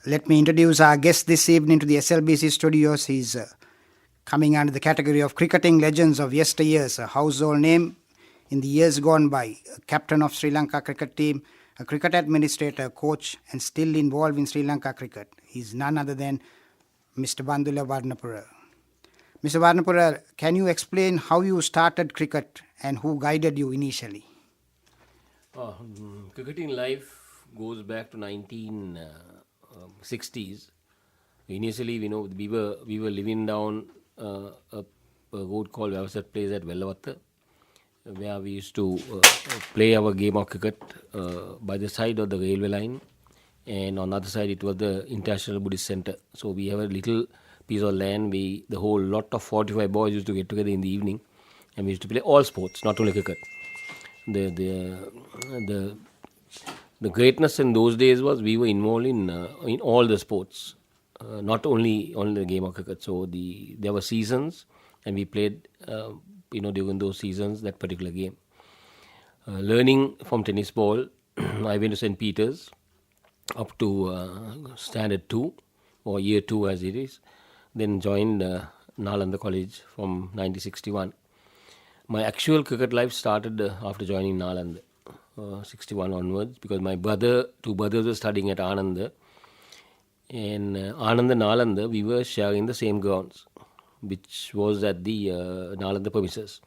let me introduce our guest this evening to the SLBC studios. He's coming under the category of cricketing legends of yesteryears, a household name in the years gone by, a captain of Sri Lanka cricket team, a cricket administrator, coach, and still involved in Sri Lanka cricket. He's none other than Mr. Bandula Warnapura. Mr. Warnapura, can you explain how you started cricket and who guided you initially? Cricketing life goes back to 1960s. Initially, we were living down a road called Vyavasat Place at Vellavatta, where we used to play our game of cricket by the side of the railway line, and on the other side it was the International Buddhist Center. So we have a little piece of land. The whole lot of 45 boys used to get together in the evening, and we used to play all sports, not only cricket. The greatness in those days was we were involved in all the sports, not only the game of cricket. So there were seasons, and we played during those seasons that particular game. Learning from tennis ball, I went to St. Peter's up to standard 2 or year 2 as it is. Then joined Nalanda College from 1961. My actual cricket life started after joining Nalanda, 61 onwards, because my two brothers were studying at Ananda. And Ananda Nalanda, we were sharing the same grounds, which was at the Nalanda premises.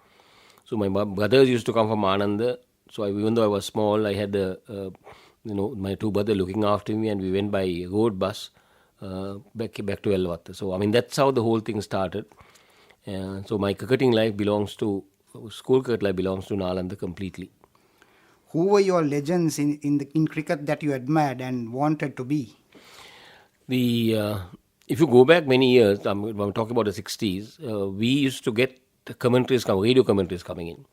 So my brothers used to come from Ananda. So even though I was small, I had my two brothers looking after me, and we went by road bus back to Vellavatta. So that's how the whole thing started. So my cricketing life school cricket life belongs to Nalanda completely. Who were your legends in cricket that you admired and wanted to be? If you go back many years, I'm talking about the 60s, we used to get radio commentaries coming in.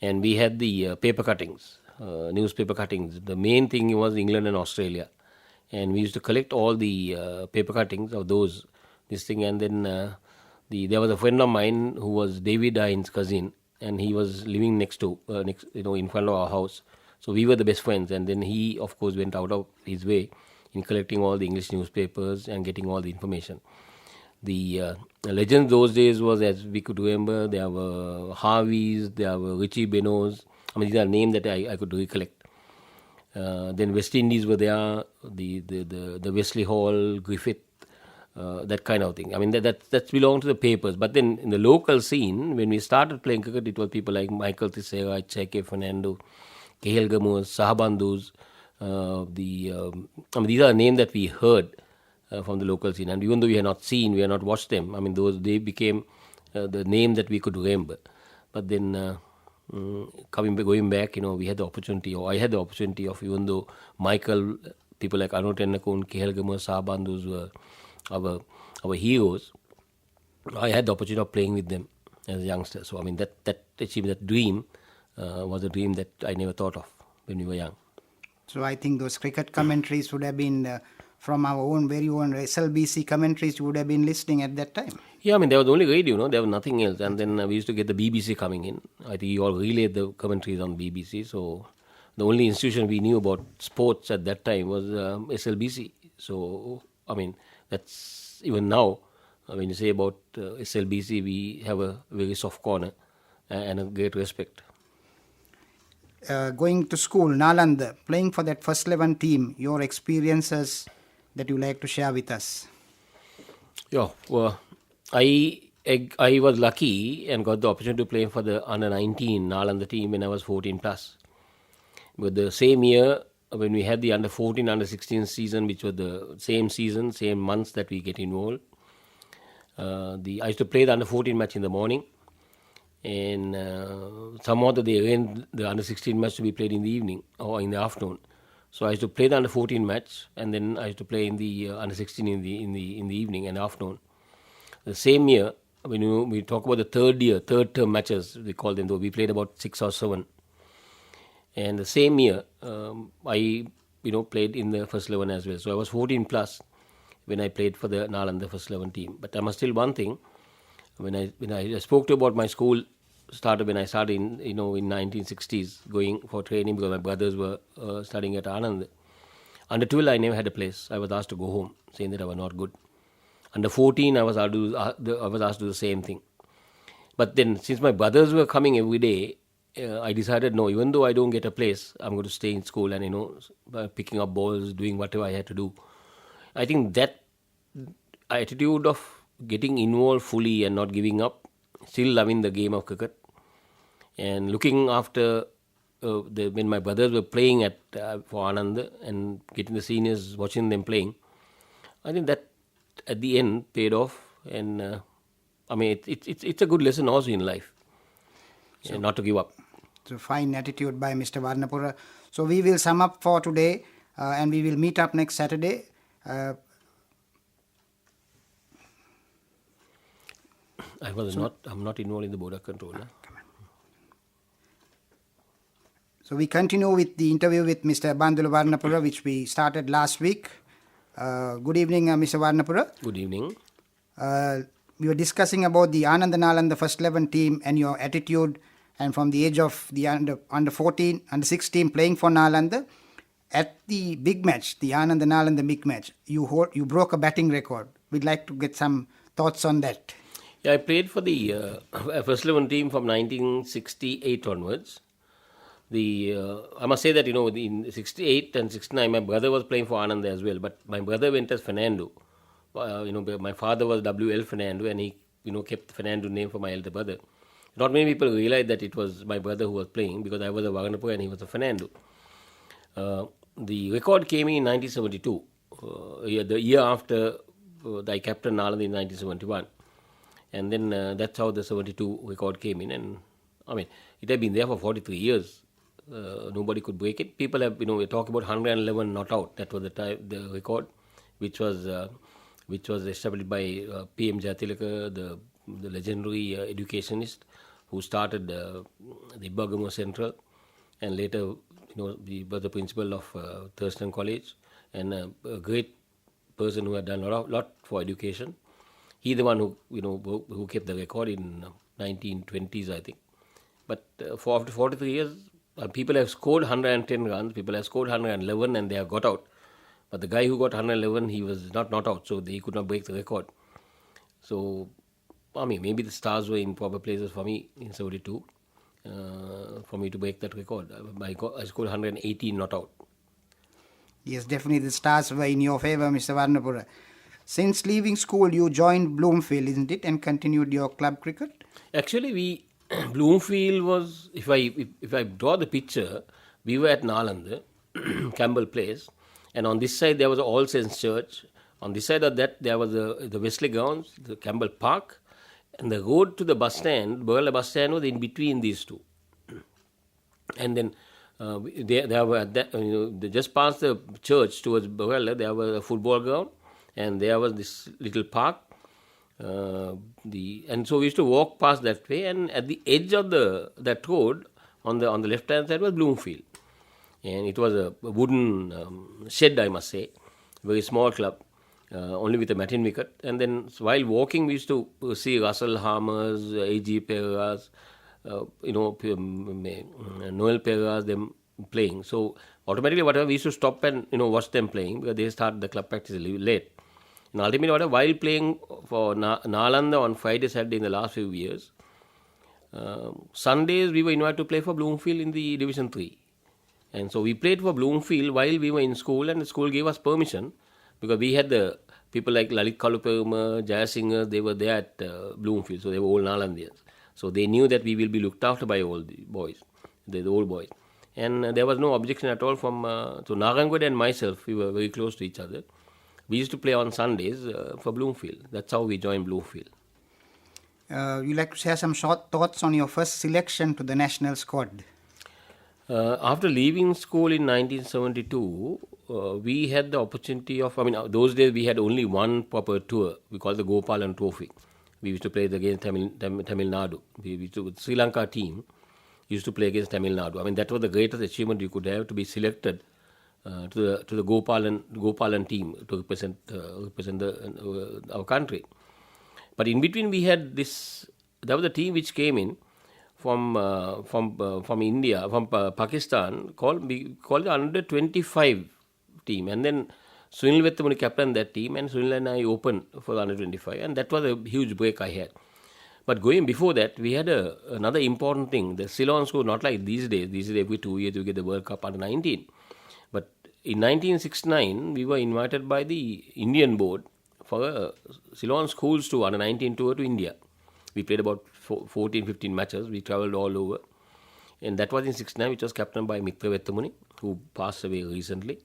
And we had the paper cuttings, newspaper cuttings. The main thing was England and Australia. And we used to collect all the paper cuttings of this thing. And then there was a friend of mine who was David Hines' cousin, and he was living in front of our house. So we were the best friends. And then he, of course, went out of his way in collecting all the English newspapers and getting all the information. The legends those days was, as we could remember, there were Harveys, there were Richie Benos. These are names that I could recollect. Then West Indies were there, the Wesley Hall, Griffith, that kind of thing. That belonged to the papers. But then in the local scene, when we started playing cricket, it was people like Michael Tissera, Cheike Fernando, Kehel Gamos, Sahabandus. These are names that we heard from the local scene. And even though we had not seen, we had not watched them, they became the name that we could remember. But then going back, we had the opportunity, or I had the opportunity of, even though Michael, people like Anu Tennakun, Kehel Gamos, Sahabandus were our heroes, I had the opportunity of playing with them as a youngster. So that achievement, that dream was a dream that I never thought of when we were young. So I think those cricket commentaries would have been from our very own SLBC commentaries you would have been listening at that time. Yeah, there was only radio, there was nothing else. And then we used to get the BBC coming in. I think you all relayed the commentaries on BBC. So the only institution we knew about sports at that time was SLBC. So, that's even now, when you say about SLBC, we have a very soft corner and a great respect. Going to school, Nalanda, playing for that first 11 team, your experiences that you like to share with us? Yeah, well, I was lucky and got the opportunity to play for the under-19 Nalanda team when I was 14 plus. But the same year, when we had the under-14, under-16 season, which was the same season, same months that we get involved, I used to play the under-14 match in the morning. And somehow they arranged the under-16 match to be played in the evening or in the afternoon. So I used to play the under-14 match, and then I used to play in the under-16 in the evening and afternoon. The same year, when we talk about the third term matches, we call them, though we played about 6 or 7. And the same year, I played in the first 11 as well. So I was 14 plus when I played for the Nalanda first 11 team. But I must tell one thing. When I spoke to you about my school started when I started in 1960s going for training, because my brothers were studying at Anand. Under 12, I never had a place. I was asked to go home, saying that I was not good. Under 14, I was asked to do the same thing. But then, since my brothers were coming every day, I decided, no, even though I don't get a place, I'm going to stay in school and, picking up balls, doing whatever I had to do. I think that attitude of getting involved fully and not giving up, still loving the game of cricket, and looking after when my brothers were playing for Anand and getting the seniors, watching them playing, I think that at the end paid off. And it's a good lesson also in life, not to give up. So fine attitude by Mr. Warnapura. So we will sum up for today and we will meet up next Saturday. I'm not involved in the board of control. So we continue with the interview with Mr. Bandula Warnapura, which we started last week. Good evening, Mr. Warnapura. Good evening. We were discussing about the Anand Nalanda first 11 team and your attitude, and from the age of the under 14, under 16 playing for Nalanda. At the big match, the Anand Nalanda big match, you broke a batting record. We'd like to get some thoughts on that. Yeah, I played for the first 11 team from 1968 onwards. I must say that, in 68 and 69, my brother was playing for Anand as well, but my brother went as Fernando. My father was W.L. Fernando, and he, kept the Fernando name for my elder brother. Not many people realized that it was my brother who was playing, because I was a Warnapura and he was a Fernando. The record came in 1972, the year after I captained Nalanda in 1971. And then that's how the 72 record came in. And, it had been there for 43 years. Nobody could break it. People have, we talk about 111 not out. That was the record, which was established by P.M. Jayatilaka, the legendary educationist who started the Bergamo Central, and later, he was the principal of Thurston College, and a great person who had done a lot for education. He the one who kept the record in 1920s, I think. But for after 43 years, people have scored 110 runs, people have scored 111, and they have got out. But the guy who got 111, he was not out, so he could not break the record. So, maybe the stars were in proper places for me in 72, for me to break that record. I scored 118 not out. Yes, definitely the stars were in your favor, Mr. Warnapura. Since leaving school, you joined Bloomfield, isn't it, and continued your club cricket? Actually, Bloomfield was, if I draw the picture, we were at Nalanda, Campbell Place, and on this side there was All Saints Church. On this side of that there was the Wesley Grounds, the Campbell Park, and the road to the bus stand, Berla bus stand, was in between these two. And then there were just past the church towards Berla, there was a football ground, and there was this little park. And so we used to walk past that way, and at the edge of that road on the left hand side was Bloomfield, and it was a wooden shed, I must say, very small club, only with a matin wicket. And then while walking, we used to see Russell Harmers, A.G. Pereira's, Noel Pereira's, them playing. So automatically, whatever, we used to stop and watch them playing, because they start the club practice late. And ultimately, while playing for Nalanda on Friday, Saturday in the last few years, Sundays we were invited to play for Bloomfield in the Division 3. And so we played for Bloomfield while we were in school, and the school gave us permission, because we had the people like Lalit Kalupema, Jayasinger, they were there at Bloomfield, so they were all Nalandians. So they knew that we will be looked after by all the boys, the old boys. And there was no objection at all from, so Nagangwad and myself, we were very close to each other. We used to play on Sundays for Bloomfield. That's how we joined Bloomfield. You'd like to share some short thoughts on your first selection to the national squad? After leaving school in 1972, we had the opportunity of, those days we had only one proper tour. We called the Gopalan Trophy. We used to play against Tamil Nadu. The Sri Lanka team used to play against Tamil Nadu. That was the greatest achievement you could have, to be selected to the Gopalan team to represent our country. But in between we had this. That was the team which came in from India, from Pakistan, called the under 25 team. And then Sunil Vettamuni captained that team, and Sunil and I opened for the under 25, and that was a huge break I had. But going before that, we had another important thing. The Ceylon school, not like these days. These days, every 2 years you get the World Cup under 19. But in 1969, we were invited by the Indian board for a Ceylon schools to under 19 tour to India. We played about 14, 15 matches. We travelled all over. And that was in 69, which was captained by Amitha Abeynaike, who passed away recently.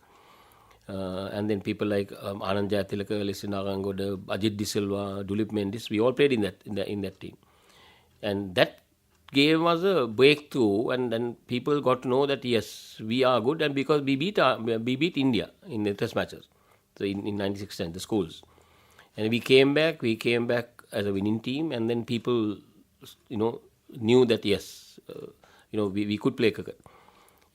And then people like Anand Jayatilaka, Leslie Narangoda, Ajit De Silva, Dulip Mendis, we all played in that team. And that gave us a breakthrough, and then people got to know that yes, we are good, and because we beat India in the test matches, so in 1969, the schools. And we came back as a winning team, and then people, knew that yes, we could play cricket.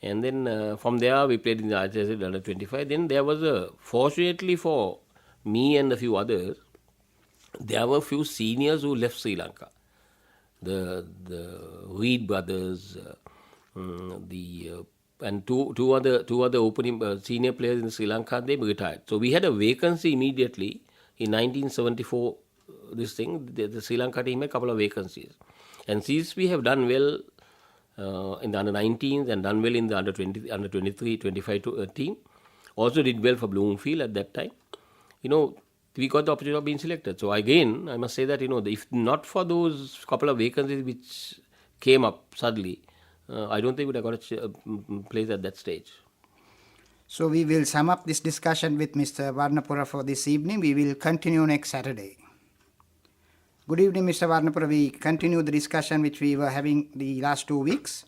And then from there, we played in the ICC under 25. Then there was fortunately for me and a few others, there were a few seniors who left Sri Lanka. The Reed brothers, and two other opening senior players in Sri Lanka, they retired. So we had a vacancy immediately in 1974. The Sri Lanka team had a couple of vacancies, and since we have done well in the under 19s and done well in the under 20, under 23, 25 team, also did well for Bloomfield at that time. We got the opportunity of being selected. So again, I must say that, if not for those couple of vacancies which came up suddenly, I don't think we would have got a place at that stage. So we will sum up this discussion with Mr. Warnapura for this evening. We will continue next Saturday. Good evening, Mr. Warnapura. We continue the discussion which we were having the last 2 weeks.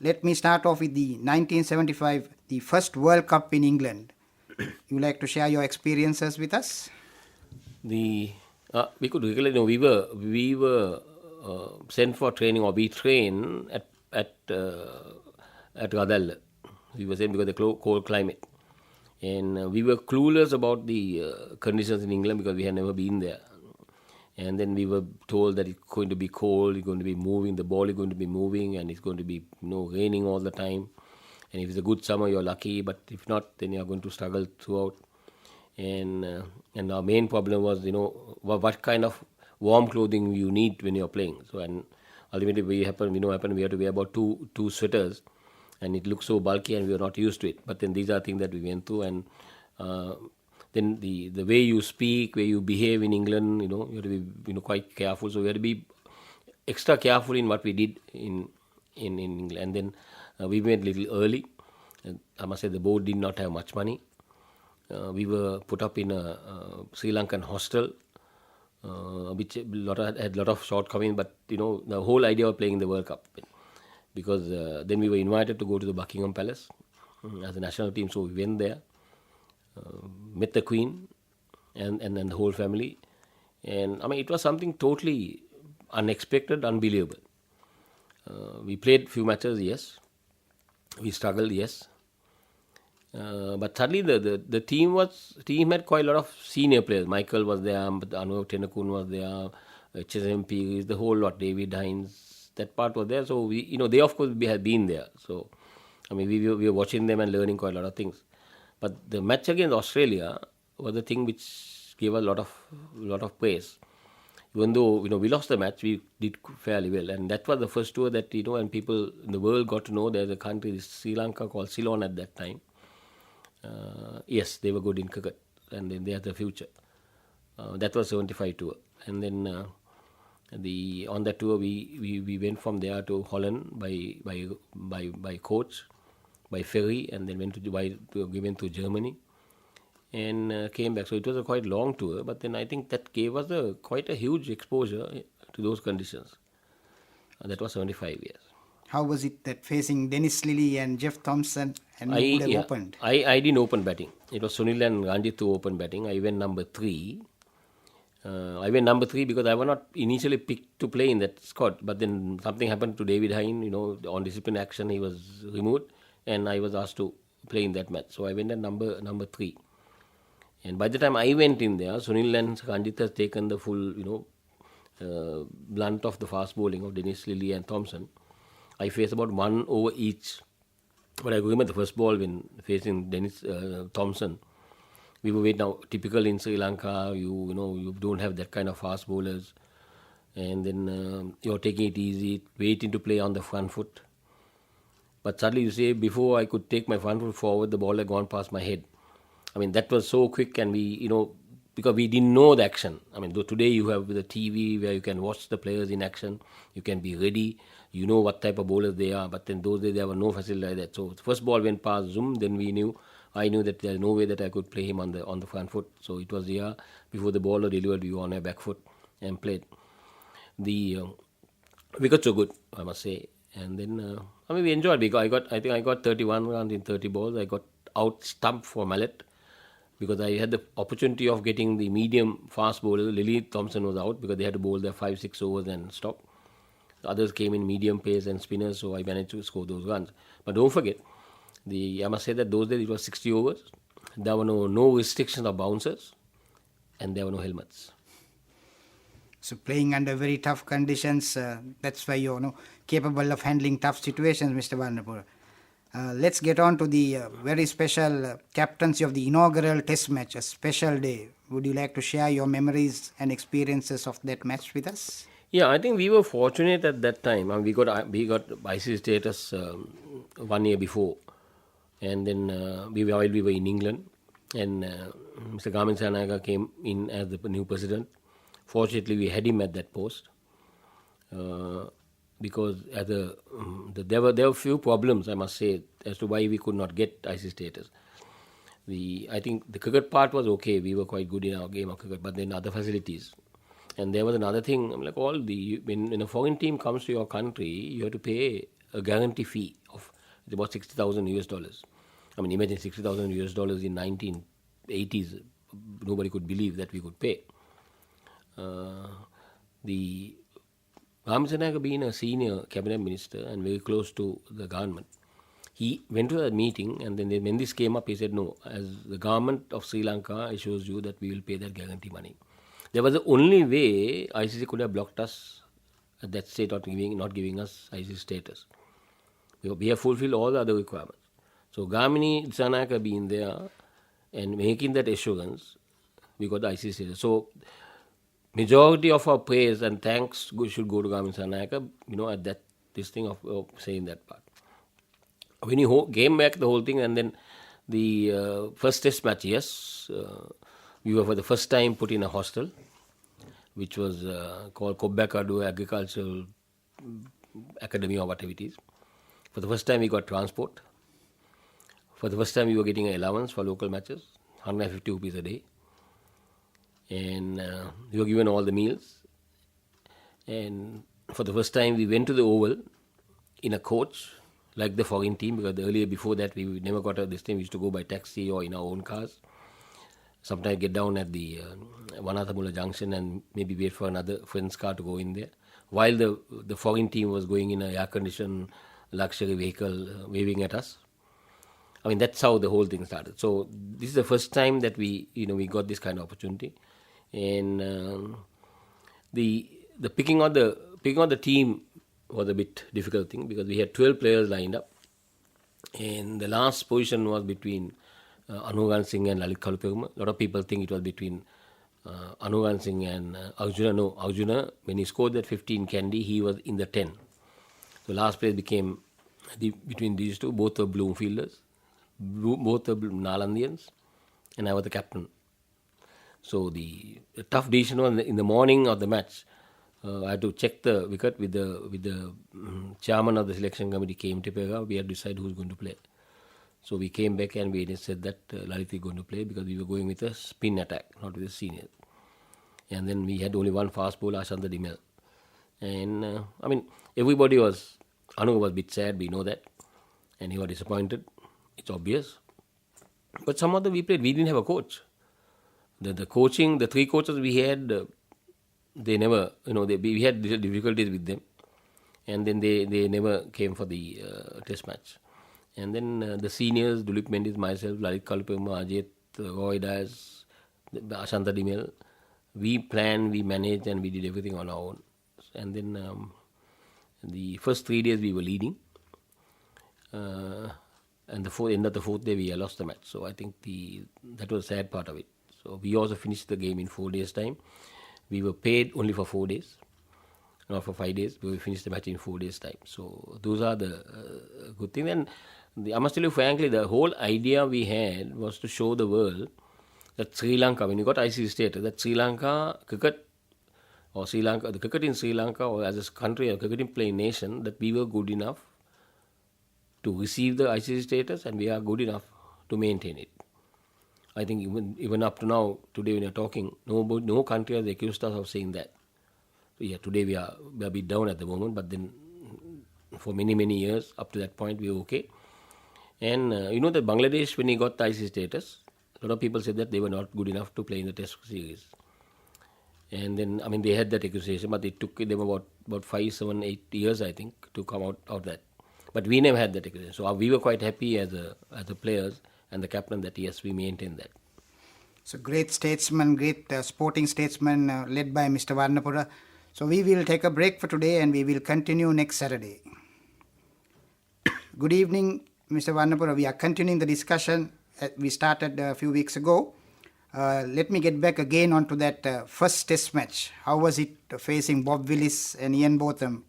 Let me start off with the 1975, the first World Cup in England. You would like to share your experiences with us? We could recollect, we were sent for training, or we trained at Radalla. We were sent because of the cold climate, and we were clueless about the conditions in England because we had never been there. And then we were told that it's going to be cold, it's going to be moving, the ball is going to be moving, and it's going to be raining all the time. And if it's a good summer, you're lucky, but if not, then you're going to struggle throughout. And our main problem was, what kind of warm clothing you need when you're playing. So, and ultimately, we had to wear about two sweaters, and it looked so bulky, and we were not used to it. But then these are things that we went through, and then the way you speak, way you behave in England, you have to be quite careful. So we had to be extra careful in what we did in England. And then we went a little early. And I must say the board did not have much money. We were put up in a Sri Lankan hostel, which had a lot of shortcomings. But the whole idea of playing the World Cup, because then we were invited to go to the Buckingham Palace as a national team. So we went there. Met the Queen and the whole family, and it was something totally unexpected, unbelievable. We played few matches, yes. We struggled, yes. But suddenly the team had quite a lot of senior players. Michael was there, Anu Tenakun was there, HSMP, the whole lot, David Hines, that part was there. So we, they of course had been there. So we were watching them and learning quite a lot of things. But the match against Australia was the thing which gave us a lot of praise. Even though we lost the match, we did fairly well, and that was the first tour that and people in the world got to know there's a country, Sri Lanka, called Ceylon at that time. Yes, they were good in cricket, and then they had the future. That was 75 tour, and then on that tour we went from there to Holland by coach, by ferry, and then went to Germany, and came back. So it was a quite long tour, but then I think that gave us quite a huge exposure to those conditions. That was 75 years. How was it that facing Dennis Lillee and Jeff Thompson, and you would have opened? I didn't open batting. It was Sunil and Ranjit who opened batting. I went number 3. I went number 3 because I was not initially picked to play in that squad, but then something happened to David Hine, on discipline action he was removed, and I was asked to play in that match. So I went at number 3. And by the time I went in there, Sunil and Ranjit has taken the full, blunt of the fast bowling of Dennis Lillee and Thompson. I faced about 1 over each But I remember the first ball when facing Dennis Thompson. We were waiting now. Typical in Sri Lanka, you don't have that kind of fast bowlers, and then you're taking it easy, waiting to play on the front foot. But suddenly you say, before I could take my front foot forward, the ball had gone past my head. I mean, that was so quick, and because we didn't know the action. I mean, though today you have the TV where you can watch the players in action, you can be ready, you know what type of bowlers they are, but in those days there were no facility like that. So the first ball went past, zoom, then I knew that there's no way that I could play him on the front foot. So it was before the ball was delivered, we were on our back foot and played. The wickets were good, I must say. And then, we enjoyed because I think I got 31 runs in 30 balls. I got out stumped for Mallet because I had the opportunity of getting the medium fast bowler. Lily Thompson was out because they had to bowl their 5-6 overs and stop. The others came in medium pace and spinners, so I managed to score those runs. But don't forget, I must say that those days it was 60 overs. There were no restrictions of bouncers, and there were no helmets. So playing under very tough conditions, that's why you're capable of handling tough situations, Mr. Warnapura. Let's get on to the very special captaincy of the inaugural test match, a special day. Would you like to share your memories and experiences of that match with us? Yeah, I think we were fortunate at that time. We got ICC status 1 year before, and then we were in England, and Mr. Gamin Sanaga came in as the new president. Fortunately, we had him at that post because there were a few problems, I must say, as to why we could not get ICC status. I think the cricket part was okay. We were quite good in our game of cricket, but then other facilities. And there was another thing, when a foreign team comes to your country, you have to pay a guarantee fee of about $60,000. I mean, imagine $60,000 in 1980s. Nobody could believe that we could pay. The Ramasanaga being a senior cabinet minister and very close to the government, he went to that meeting, and then when this came up, he said, no, as the government of Sri Lanka assures you that we will pay that guarantee money. There was the only way ICC could have blocked us at that state, not giving us ICC status. We have fulfilled all the other requirements. So Gamini Sanaka being there and making that assurance, we got the ICC status. So majority of our praise and thanks should go to Gamini Sanaka, at that this thing of saying that part. When you came back the whole thing, and then the first test match, yes, we were for the first time put in a hostel, which was called Kobbakadu Agricultural Academy or whatever it is. For the first time, we got transport. For the first time, we were getting an allowance for local matches, 150 rupees a day. And we were given all the meals. And for the first time, we went to the Oval in a coach, like the foreign team, because earlier before that, we never got this time. We used to go by taxi or in our own cars. Sometimes get down at the Wanathamula junction and maybe wait for another friend's car to go in there, while the foreign team was going in an air-conditioned luxury vehicle waving at us. I mean, that's how the whole thing started. So this is the first time that we got this kind of opportunity, and the picking on the team was a bit difficult thing because we had 12 players lined up, and the last position was between Anuran Singh and Lalit Kalupeguma. A lot of people think it was between Anuran Singh and Arjuna. No, Arjuna, when he scored that 15 candy, he was in the 10. So last place became between these two. Both were Bloomfielders, both were Nalandians, and I was the captain. So the tough decision was in the morning of the match. I had to check the wicket with the chairman of the selection committee, KM Tipega. We had to decide who's going to play. So we came back and we said that Lalit is going to play because we were going with a spin attack, not with a senior. And then we had only one fast bowler, Ashanta Dimel. And everybody Anu was a bit sad, we know that. And he was disappointed, it's obvious. But some of them we played, we didn't have a coach. The coaching, the three coaches we had, they never, we had difficulties with them. And then they never came for the test match. And then the seniors, Dulip Mendis, myself, Lalit Kalupeguma, Ajit, Roy Dias, Ashanta Dimel, we planned, we managed, and we did everything on our own. And then the first 3 days we were leading. and the end of the fourth day we lost the match. So I think that was the sad part of it. So we also finished the game in 4 days' time. We were paid only for 4 days, not for 5 days. We finished the match in 4 days' time. So those are the good things. And I must tell you frankly, the whole idea we had was to show the world that Sri Lanka, when you got ICC status, that Sri Lanka cricket or Sri Lanka, the cricket in Sri Lanka or as a country, a cricketing playing nation, that we were good enough to receive the ICC status and we are good enough to maintain it. I think even up to now, today when you're talking, no country has accused us of saying that. So yeah, today we are a bit down at the moment, but then for many, many years, up to that point, we were okay. And you know that Bangladesh, when he got the ICC status, a lot of people said that they were not good enough to play in the Test series. And then, I mean, they had that accusation, but it took them about 5, 7, 8 years, I think, to come out of that. But we never had that accusation. So we were quite happy as the players and the captain that, yes, we maintained that. So great statesman, great sporting statesman led by Mr. Warnapura. So we will take a break for today and we will continue next Saturday. Good evening, Mr. Warnapura. We are continuing the discussion we started a few weeks ago. Let me get back again onto that first test match. How was it facing Bob Willis and Ian Botham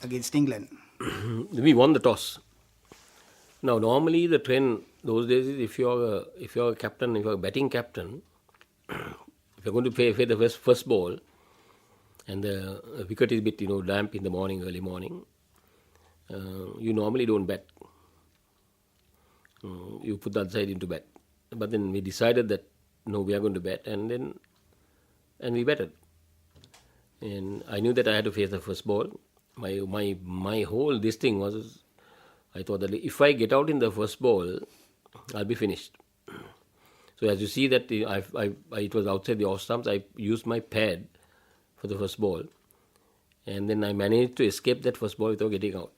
against England? We won the toss. Now, normally the trend those days is if you're a captain, if you're a batting captain, if you're going to play the first ball, and the wicket is a bit damp in the morning, early morning, you normally don't bat. You put that side into bat. But then we decided that no, we are going to bat, and we batted. And I knew that I had to face the first ball. My whole this thing was, I thought that if I get out in the first ball, I'll be finished. So as you see that it was outside the off stumps, I used my pad for the first ball, and then I managed to escape that first ball without getting out.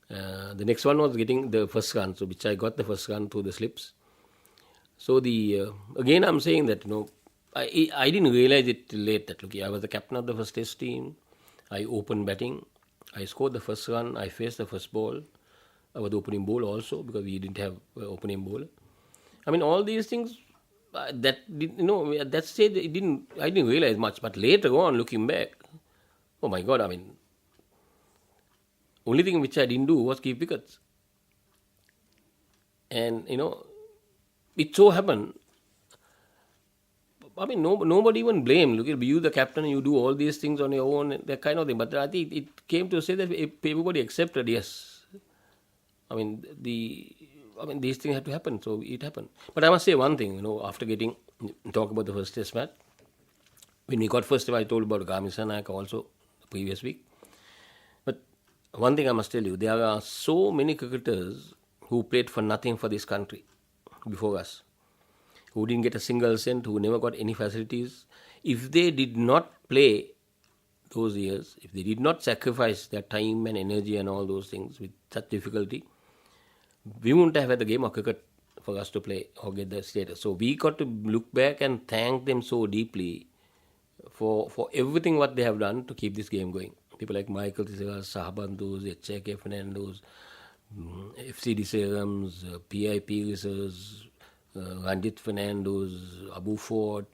The next one was getting the first run, so which I got the first run through the slips. So again I'm saying that I didn't realize it till late that I was the captain of the first test team. I opened batting. I scored the first run. I faced the first ball. I was the opening bowler also because we didn't have opening bowler. I mean, all these things at that stage I didn't realize much. But later on, looking back, oh my God! I mean, only thing which I didn't do was keep wickets. And it so happened. I mean, nobody even blamed. Look, you the captain, you do all these things on your own, that kind of thing. But I think it came to say that everybody accepted, yes. I mean, these things had to happen, so it happened. But I must say one thing, after talk about the first test match, when we got first, I told about Amitha Abeynaike also the previous week. But one thing I must tell you, there are so many cricketers who played for nothing for this country before us, who didn't get a single cent, who never got any facilities. If they did not play those years, if they did not sacrifice their time and energy and all those things with such difficulty, we wouldn't have had the game of cricket for us to play or get the status. So we got to look back and thank them so deeply for everything what they have done to keep this game going. People like Michael Tissera, Sahabandus, H.K. Fernandos, FCD Serums, PIP Research, Ranjit Fernandos, Abu Ford,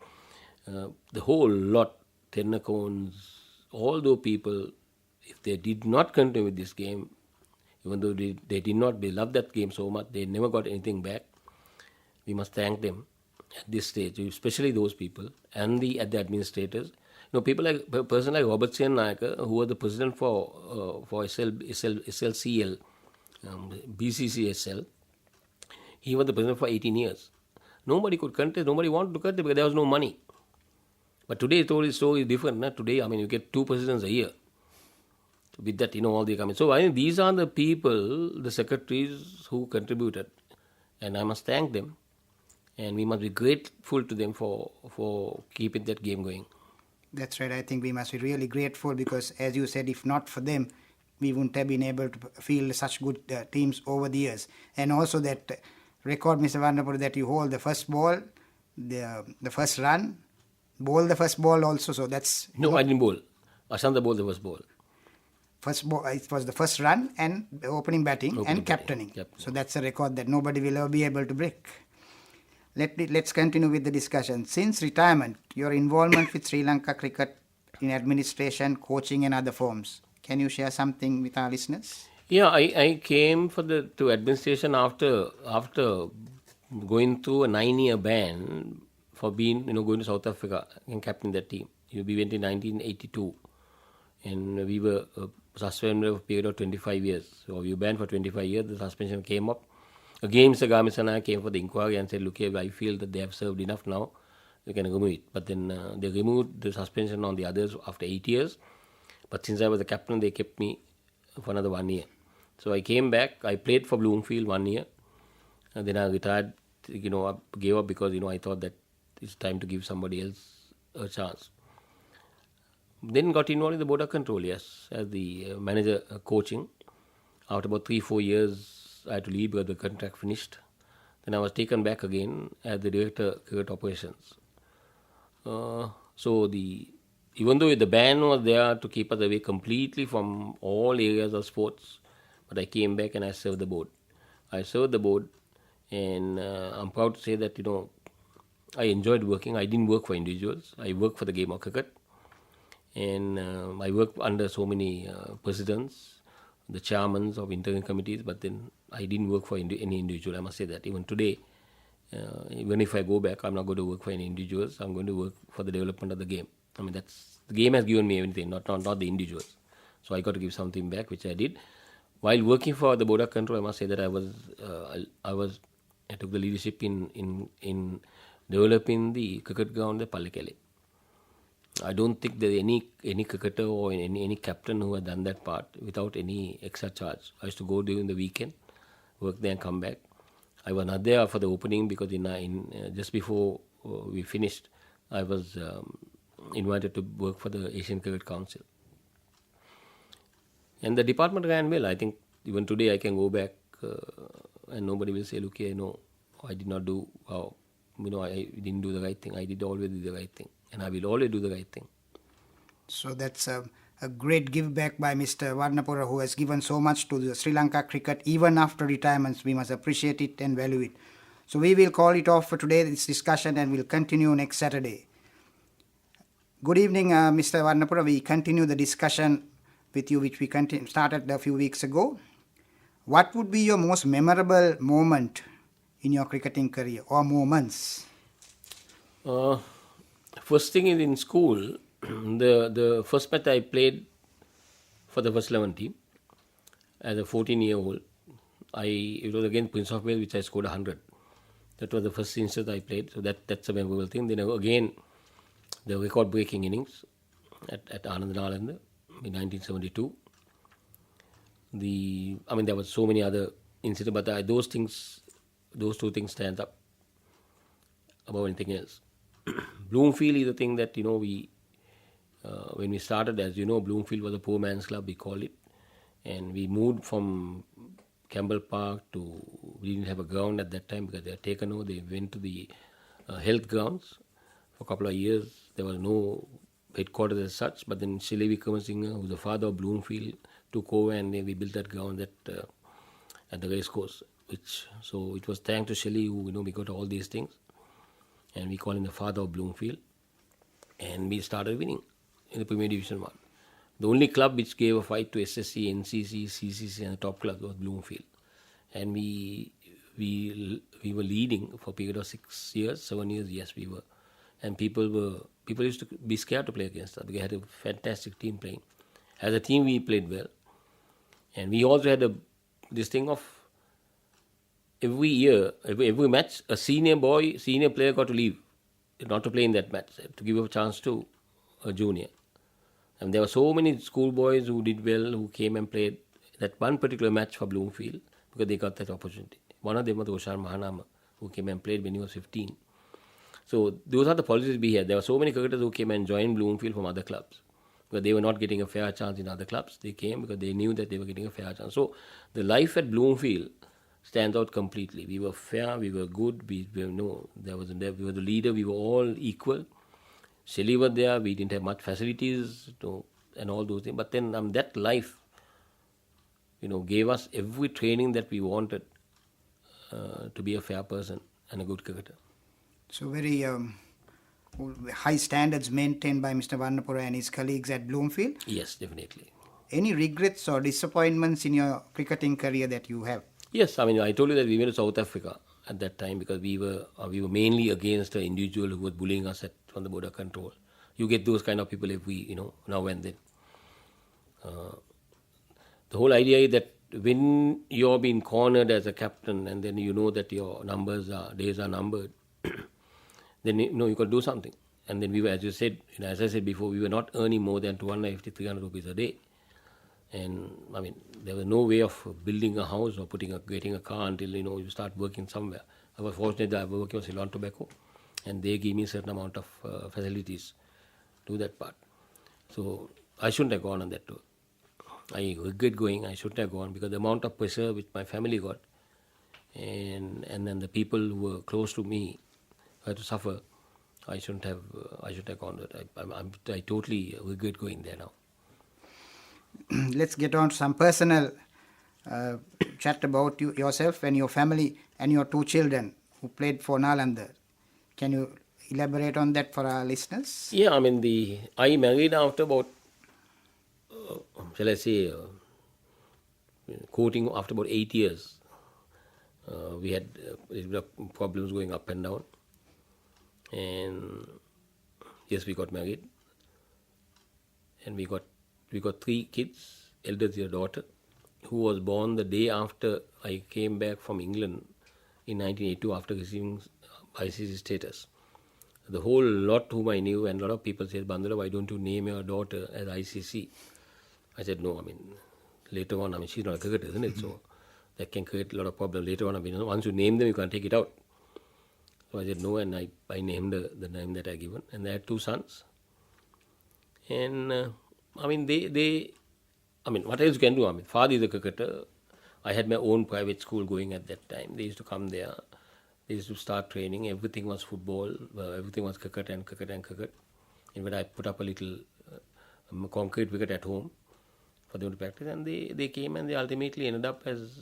the whole lot, Tennacones, all those people, if they did not continue with this game, even though they did not, they loved that game so much, they never got anything back. We must thank them at this stage, especially those people and the administrators. People like a person like Robert C. Naik, who was the president for SLCL, BCCSL. He was the president for 18 years. Nobody could contest, nobody wanted to contest because there was no money. But today the story is different. Today, I mean, you get 2 presidents a year. With that, all the comments. So I think these are the people, the secretaries who contributed. And I must thank them. And we must be grateful to them for keeping that game going. That's right. I think we must be really grateful because, as you said, if not for them, we wouldn't have been able to field such good teams over the years. And also that record, Mr. Warnapura, that you hold the first ball, the first run, bowl the first ball also. So that's... No, I didn't bowl. Ashanta bowled the first ball. it was the first run and opening batting and captaining. So that's a record that nobody will ever be able to break. Let's continue with the discussion. Since retirement, your involvement with Sri Lanka cricket in administration, coaching and other forms. Can you share something with our listeners? Yeah, I came to administration after going through a 9-year ban for being going to South Africa and captaining that team. We went in 1982, and we were suspended for a period of 25 years. So we were banned for 25 years. The suspension came up. Again, Mr. Gamis and I came for the inquiry and said, look here, I feel that they have served enough now. You can remove it. But then they removed the suspension on the others after 8 years. But since I was the captain, they kept me for another 1 year. So I came back. I played for Bloomfield 1 year. And then I retired, gave up because, I thought that it's time to give somebody else a chance. Then got involved in the board of control, yes, as the manager coaching. After about 3-4 years, I had to leave because the contract finished. Then I was taken back again as the director of cricket operations. So even though the ban was there to keep us away completely from all areas of sports, but I came back and I served the board. I served the board, and I'm proud to say that, I enjoyed working. I didn't work for individuals. I worked for the game of cricket. And I worked under so many presidents, the chairmen of interim committees, but then I didn't work for any individual. I must say that. Even today, even if I go back, I'm not going to work for any individuals. I'm going to work for the development of the game. I mean, the game has given me everything, not the individuals. So I got to give something back, which I did. While working for the board of control, I must say that I took the leadership in developing the cricket ground at Pallekele. I don't think there's any cricketer or any captain who has done that part without any extra charge. I used to go during the weekend, work there and come back. I was not there for the opening because just before we finished, I was invited to work for the Asian Cricket Council. And the department ran well. I think even today I can go back and nobody will say, look here, no, I did not do, I didn't do the right thing. I did always do the right thing. And I will always do the right thing. So that's a great give back by Mr. Warnapura, who has given so much to the Sri Lanka cricket. Even after retirements, we must appreciate it and value it. So we will call it off for today, this discussion, and we'll continue next Saturday. Good evening, Mr. Warnapura. We continue the discussion with you, which we started a few weeks ago. What would be your most memorable moment in your cricketing career, or moments? First thing is in school, the first match I played for the first 11 team as a 14-year-old. It was against Prince of Wales, which I scored 100. That was the first instance I played, so that's a memorable thing. Then again, the record-breaking innings at Anand Nalanda in 1972. There were so many other incidents, but those two things stand up above anything else. Bloomfield is the thing that, when we started, as you know, Bloomfield was a poor man's club, we call it. And we moved from Campbell Park we didn't have a ground at that time because they had taken over. They went to the health grounds for a couple of years. There was no headquarters as such, but then Shelley Wickramasinghe, who was the father of Bloomfield, took over and we built that ground at the race course. So it was thanks to Shelley who, we got all these things. And we call him the father of Bloomfield. And we started winning in the Premier Division 1. The only club which gave a fight to SSC, NCC, CCC and the top clubs was Bloomfield. And we were leading for a period of 6 years, 7 years, yes we were. And people used to be scared to play against us because we had a fantastic team playing. As a team we played well. And we also had this thing of every year, every match, a senior player got to leave, not to play in that match, to give a chance to a junior. And there were so many schoolboys who did well, who came and played that one particular match for Bloomfield because they got that opportunity. One of them was Roshan Mahanama, who came and played when he was 15. So those are the policies we had. There were so many cricketers who came and joined Bloomfield from other clubs because they were not getting a fair chance in other clubs. They came because they knew that they were getting a fair chance. So the life at Bloomfield stands out completely. We were fair, we were good, we were the leader, we were all equal. Shelley was there, we didn't have much facilities and all those things. But then that life gave us every training that we wanted to be a fair person and a good cricketer. So very high standards maintained by Mr. Warnapura and his colleagues at Bloomfield. Yes, definitely. Any regrets or disappointments in your cricketing career that you have? Yes, I told you that we went to South Africa at that time because we were mainly against an individual who was bullying us from the border control. You get those kind of people every, now and then. The whole idea is that when you're being cornered as a captain and then you know that your days are numbered, then you could do something. And then we were, as you said, as I said before, we were not earning more than 250, 300 rupees a day. And there was no way of building a house or getting a car until you start working somewhere. I was fortunate that I was working with Ceylon Tobacco, and they gave me a certain amount of facilities to that part. So I shouldn't have gone on that tour. I regret going. I shouldn't have gone because the amount of pressure which my family got, and then the people who were close to me had to suffer. I shouldn't have gone there. I totally regret going there now. Let's get on to some personal chat about yourself and your family and your two children who played for Nalanda. Can you elaborate on that for our listeners? Yeah, I married after about, shall I say, courting after about 8 years. We had problems going up and down. And yes, we got married. And we got 3 kids. Eldest is a daughter who was born the day after I came back from England in 1982 after receiving ICC status. The whole lot whom I knew and a lot of people said, Bandula, why don't you name your daughter as ICC? I said, no, later on, she's not a cricketer, isn't it? So that can create a lot of problems later on. Once you name them, you can't take it out. So I said no, and I named the name that I given. And they had 2 sons. And they what else you can do? Father is a cricketer. I had my own private school going at that time. They used to come there. They used to start training. Everything was football. Everything was cricket and cricket and cricket. In fact, I put up a little concrete wicket at home for them to practice. And they came and they ultimately ended up as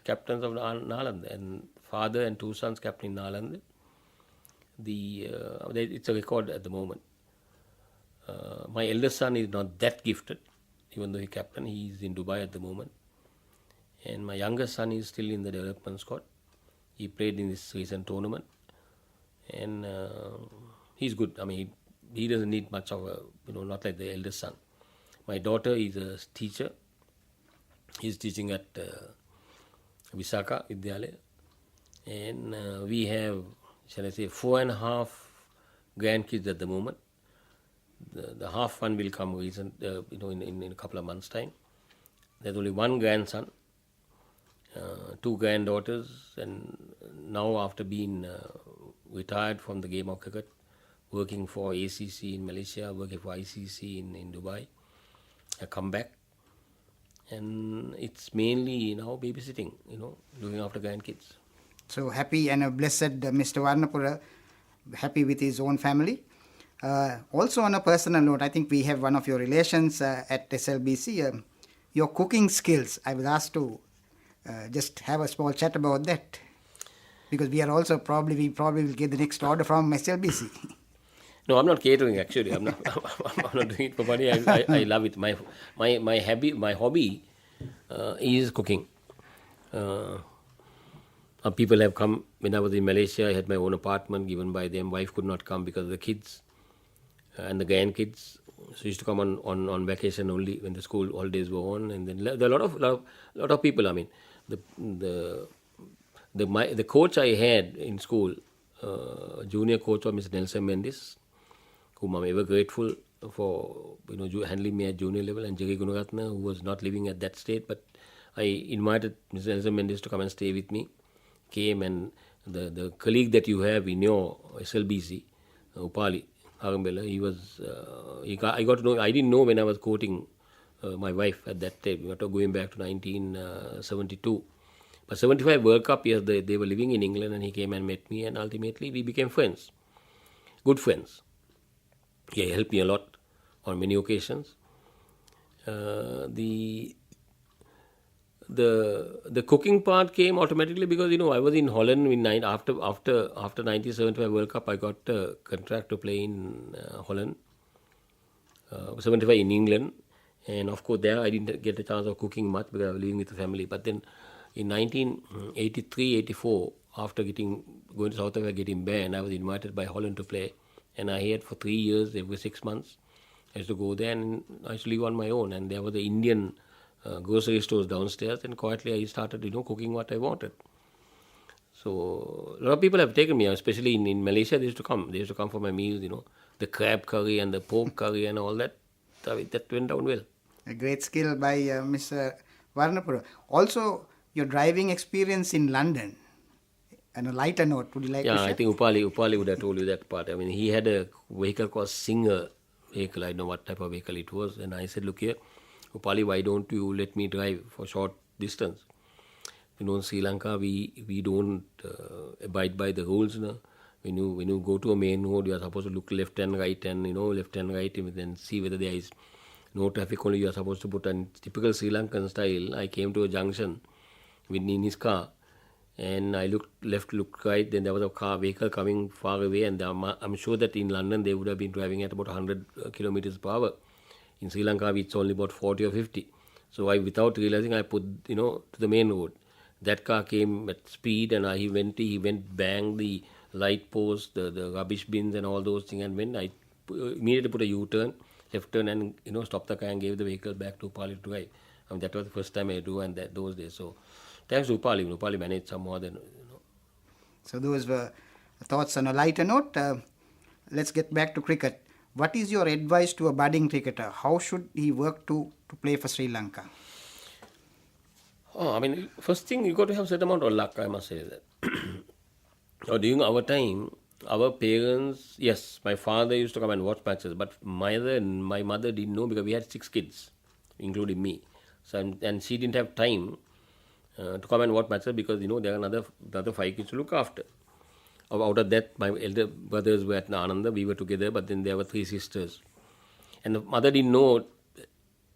captains of Nalanda. And father and 2 sons captain Nalanda. It's a record at the moment. My eldest son is not that gifted, even though he's captain. He's in Dubai at the moment. And my youngest son is still in the development squad. He played in this recent tournament. And he's good. He doesn't need much of not like the eldest son. My daughter is a teacher. He's teaching at Visakha Vidyalaya. And we have, shall I say, 4.5 grandkids at the moment. The half one will come in a couple of months' time. There's only 1 grandson, 2 granddaughters, and now after being retired from the game of cricket, working for ACC in Malaysia, working for ICC in Dubai, I come back, and it's mainly now babysitting, looking after grandkids. So happy and a blessed Mr. Warnapura, happy with his own family. Also on a personal note, I think we have one of your relations at SLBC. Your cooking skills, I was asked to just have a small chat about that. Because we probably will get the next order from SLBC. No, I'm not catering actually. I'm not doing it for money. I love it. My hobby is cooking. People have come. When I was in Malaysia, I had my own apartment given by them. Wife could not come because of the kids and the grandkids. So used to come on vacation only when the school holidays were on. And then there are a lot of people. The coach I had in school, junior coach was Mr. Nelson Mendes, whom I'm ever grateful for handling me at junior level, and Jerry Gunaratna, who was not living at that state, but I invited Mr. Nelson Mendes to come and stay with me. Came, and the colleague that you have in your SLBC, Upali Harambela, I got to know. I didn't know when I was courting my wife at that time. We were going back to 1972. But 75 World Cup years, they were living in England, and he came and met me, and ultimately we became friends, good friends. He helped me a lot on many occasions. the cooking part came automatically because I was in Holland after 1975 World Cup. I got a contract to play in Holland. 75 in England, and of course there I didn't get a chance of cooking much because I was living with the family. But then in 1983-84, after going to South Africa, getting banned, I was invited by Holland to play, and I had for 3 years, every 6 months, I used to go there and I used to live on my own. And there were the Indian grocery stores downstairs, and quietly I started, cooking what I wanted. So a lot of people have taken me, especially in Malaysia. They used to come for my meals. The crab curry and the pork curry and all that. That went down well. A great skill by Mr. Warnapura. Also, your driving experience in London. On a lighter note, would you like to share? I think Upali would have told you that part. I mean, he had a vehicle called Singer vehicle. I don't know what type of vehicle it was. And I said, look here, Upali, why don't you let me drive for short distance? In Sri Lanka, we don't abide by the rules. When you go to a main road, you are supposed to look left and right, and left and right, and then see whether there is no traffic. Only you are supposed to put. And typical Sri Lankan style, I came to a junction in his car, and I looked left, looked right. Then there was a vehicle coming far away, and I'm sure that in London they would have been driving at about 100 kilometers per hour. In Sri Lanka, it's only about 40 or 50. So without realizing, I put to the main road. That car came at speed, and he went banged the light post, the rubbish bins and all those things, and when I immediately put a U-turn, left turn, and stopped the car and gave the vehicle back to Upali to drive. I mean, that was the first time I do, and those days. So thanks to Upali. Upali managed some more than. So those were thoughts on a lighter note. Let's get back to cricket. What is your advice to a budding cricketer? How should he work to play for Sri Lanka? I mean, first thing, you got to have a certain amount of luck, I must say that. During our time, our parents, yes, my father used to come and watch matches, but my mother didn't know because we had 6 kids, including me. So, and she didn't have time to come and watch matches because, there are another 5 kids to look after. Out of that, my elder brothers were at Ananda, we were together, but then there were 3 sisters. And the mother didn't know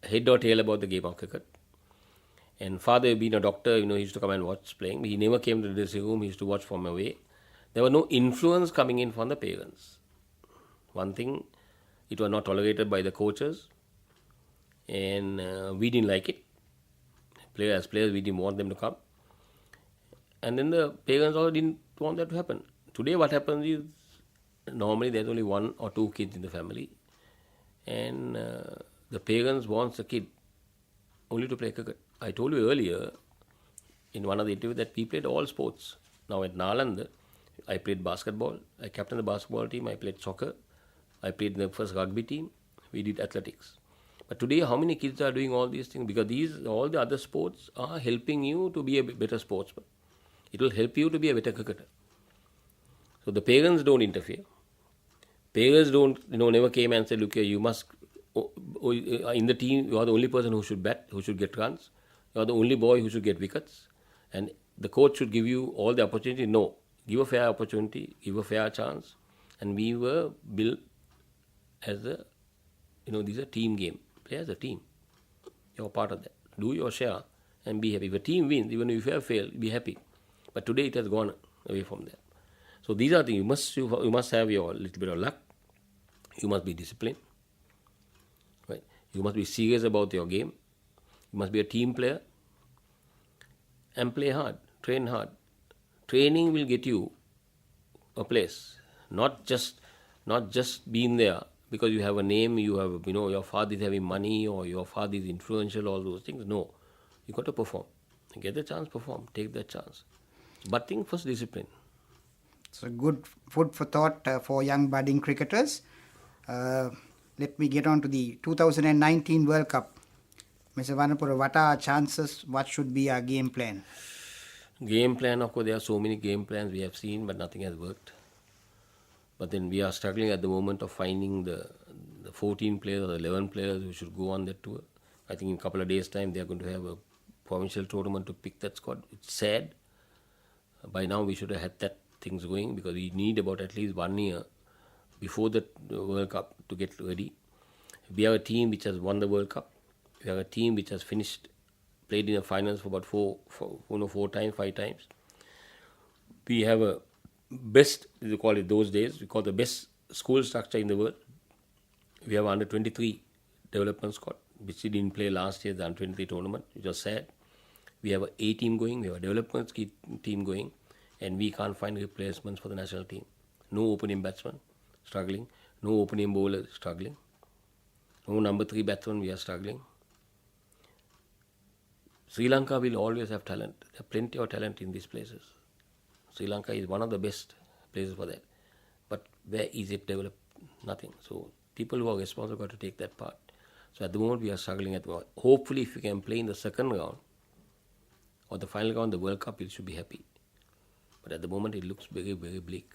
head or tail about the game of cricket. And father, being a doctor, he used to come and watch playing. He never came to the dressing room, he used to watch from away. There was no influence coming in from the parents. One thing, it was not tolerated by the coaches, and we didn't like it. As players, we didn't want them to come. And then the parents also didn't want that to happen. Today what happens is, normally there's only 1 or 2 kids in the family, and the parents want the kid only to play cricket. I told you earlier in one of the interviews that we played all sports. Now at Nalanda, I played basketball, I captained the basketball team, I played soccer, I played in the first rugby team, we did athletics. But today, how many kids are doing all these things? Because all the other sports are helping you to be a better sportsman. It will help you to be a better cricketer. So the parents don't interfere. Parents don't, never came and said, look here, you must, in the team, you are the only person who should bat, who should get runs. You are the only boy who should get wickets. And the coach should give you all the opportunity. No, give a fair opportunity, give a fair chance. And we were built as a, these are team game. Play as a team. You're part of that. Do your share and be happy. If a team wins, even if you have failed, be happy. But today it has gone away from that. So these are things. You must have your little bit of luck. You must be disciplined. Right? You must be serious about your game. You must be a team player. And play hard. Train hard. Training will get you a place. Not just being there because you have a name, you have, your father is having money or your father is influential, all those things. No. You got to perform. Get the chance, perform. Take that chance. But think first discipline. So good food for thought for young budding cricketers. Let me get on to the 2019 World Cup. Mr. Warnapura, what are our chances? What should be our game plan? Game plan, of course, there are so many game plans we have seen, but nothing has worked. But then we are struggling at the moment of finding the 14 players or the 11 players who should go on that tour. I think in a couple of days' time they are going to have a provincial tournament to pick that squad. It's sad. By now we should have had that things going because we need about at least 1 year before the World Cup to get ready. We have a team which has won the World Cup. We have a team which has finished played in the finals for about four times, 5 times. We have a best, we call it those days, we call the best school structure in the world. We have under 23 development squad, which we didn't play last year, the under 23 tournament, which was sad. We have a A team going, we have a development team going, and we can't find replacements for the national team. No opening batsman, struggling. No opening bowler, struggling. No number 3 batsman, we are struggling. Sri Lanka will always have talent. There are plenty of talent in these places. Sri Lanka is one of the best places for that. But where is it developed? Nothing. So people who are responsible got to take that part. So at the moment we are struggling at the moment. Hopefully if we can play in the second round or the final round, the World Cup, we should be happy. But at the moment it looks very, very bleak.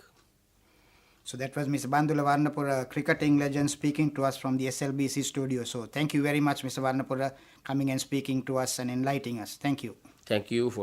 So that was Mr. Bandula Warnapura, cricketing legend, speaking to us from the SLBC studio. So thank you very much, Mr. Warnapura, coming and speaking to us and enlightening us. Thank you. Thank you for